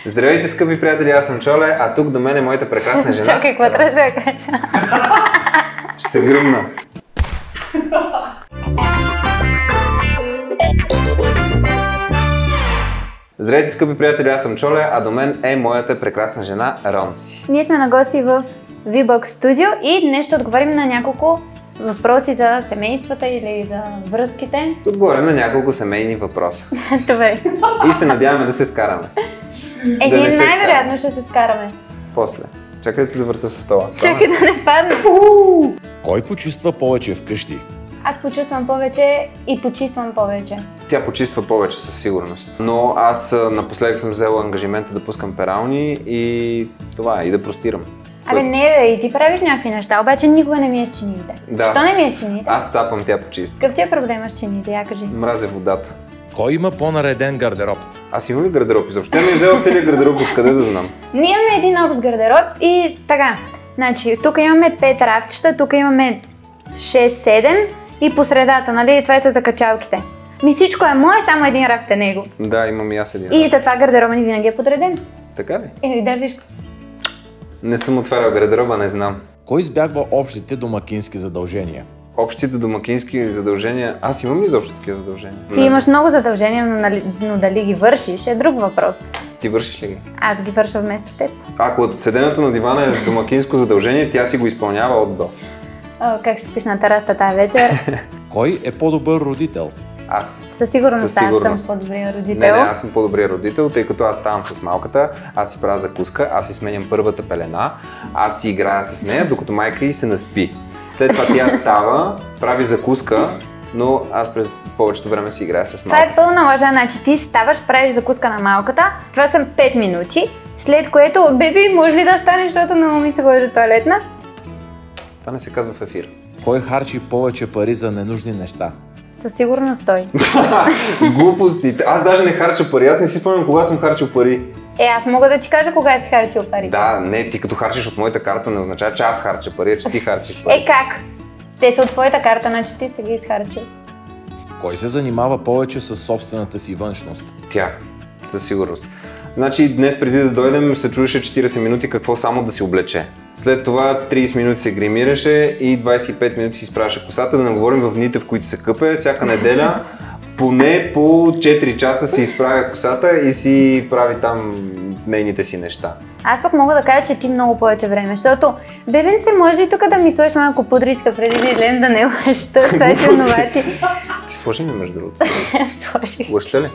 Здравейте, скъпи приятели, аз съм Чоле, а тук до мен е моята прекрасна жена. Чакай, какво трябваше да кажа? Ще се гръмна. Здравейте, скъпи приятели, аз съм Чоле, а до мен е моята прекрасна жена Ронси. Ние сме на гости в VBOX Studio и днес ще отговорим на няколко въпроси за семействата или за връзките. Отговорим на няколко семейни въпроса. Добре. И се надяваме да се скараме. Ние най-вероятно ще се скараме. После. Чакай да се завърта със стола. Чакай да не падне. Кой почиства повече вкъщи? Аз почувствам повече и почиствам повече. Тя почиства повече със сигурност. Но аз напоследък съм взел ангажимента да пускам перални и това и да простирам. Абе не бе, и ти правиш някакви неща, обаче никога не миеш чиниите. Да. Защо не миеш чиниите? Аз цапам, тя почиства. Какъв ти е проблема с чиниите, я кажи? Мразя водата. Кой има по-нареден гардероб? Аз имам ли гардероб изобщо? Тя ми е взела целият гардероб, откъде да знам? Ние имаме един общ гардероб и така. Значи, тук имаме 5 рафчета, тук имаме 6-7 и по средата, нали? Това са за качалките. Всичко е мое, само един рафт е него. Да, имам и аз един. И затова гардероба ни винаги е подреден. Така ли? Да, виж. Не съм отварял гардероба, не знам. Кой избягва общите домакински задължения? Общите домакински задължения... Аз имам ли изобщо такива задължения? Ти имаш много задължения, но дали ги вършиш е друг въпрос. Ти вършиш ли ги? Аз ги върша вместо теб. Ако седенето на дивана е домакинско задължение, тя си го изпълнява от до. Как ще спиш на терасата тази вечер? Кой е по-добър родител? Аз. Със сигурност аз съм по-добрия родител. Не, аз съм по-добрия родител, тъй като аз ставам с малката, аз си правя закуска, аз си сменям първата пелена, аз си играя с нея, докато майка й се наспи. След това тя става, прави закуска, но аз през повечето време си играя с малката. Това е пълна лъжа, значи ти ставаш, правиш закуска на малката, това са 5 минути, след което, беби, може ли да стане, защото много ми се ходи до тоалетна? Това не се казва в ефир. Кой харчи повече пари за ненужни неща? Със сигурност той. Глупости. Аз даже не харча пари. Аз не си спомням кога съм харчил пари. Аз мога да ти кажа кога си харчил пари. Да, не, ти като харчиш от моята карта не означава, че аз харча пари, а че ти харчиш пари. Как? Те са от твоята карта, значи ти си ги изхарчил. Кой се занимава повече с собствената си външност? Тя, със сигурност. Значи днес преди да дойдем се чуеше 40 минути какво само да си облече. След това 30 минути се гримираше и 25 минути си изправяше косата, да не говорим в дните, в които се къпе. Всяка неделя поне по 4 часа си изправя косата и си прави там нейните си неща. Аз пък мога да кажа, че ти много повече време, защото бебен се може и тук да ми сложиш малко пудричка преди да излезем да не лъща, това е виновати. Ти сложи ми между другото. Сложих. Лъща ли?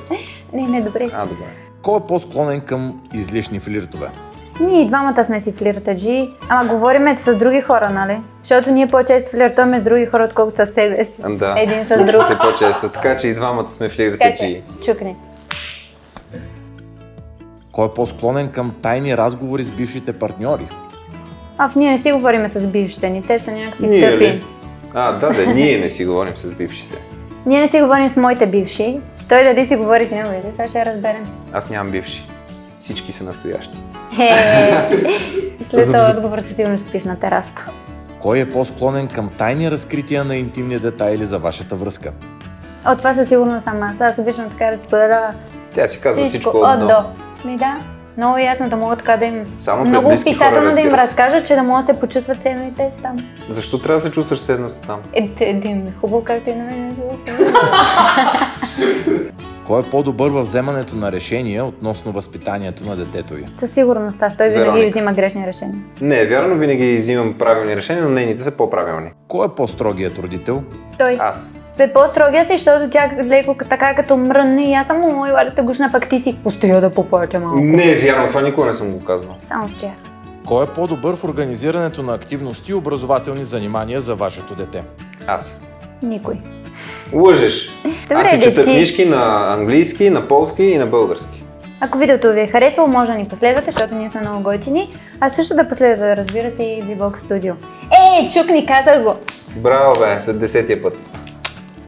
Не, добре. Добре. Кой е по-склонен към излишни флиртове? Ние и двамата сме си флиртаджи, ама говориме с други хора, нали? Защото ние по-често флиртуваме с други хора, отколкото с себе си. Да, един с случва друг. се по-често, така че и двамата сме флиртаджи. Чукни. Кой е по-склонен към тайни разговори с бившите партньори? Ние не си говориме с бившите ни, те са някакви Ние тъпи. ли? Ние не си говорим с бившите. Ние не си говорим с моите бивши, той дали си говори с неговите, сега ще разберем. Аз нямам бивши. Всички са настоящи. След това отговор сигурно ще спиш на тераста. Кой е по-склонен към тайни разкрития на интимни детайли за вашата връзка? Това със сигурност съм аз. Аз обичам така да споделя Тя си казва всичко от до. до. Да, много ясно да мога така да им... Само пред много близки хора, описателно да им разбира се. разкажа, че да могат да се почувстват седно и те са там. Защо трябва да се чувстваш седно там? Хубаво както и на мен. Кой е по-добър във вземането на решения относно възпитанието на детето ви? Със сигурност аз. Той винаги Вероника. взима грешни решения. Не е вярно, винаги взимам правилни решения, но нейните са по-правилни. Кой е по-строгият родител? Той. Аз. Бе по-строгия си, защото тя леко така като мрънне и аз съм му да гушна, пък ти си постоя да поплача малко. Не е вярно, това никога не съм го казвал. Само вчера. Кой е по-добър в организирането на активности и образователни занимания за вашето дете? Аз. Никой. Лъжеш. Добре, Аз си чета ти. книжки на английски, на полски и на български. Ако видеото ви е харесало, може да ни последвате, защото ние сме много готини. А също да последвате, разбира се, и VBOX Studio. Чукни, казах го! Браво бе, след 10-тия път.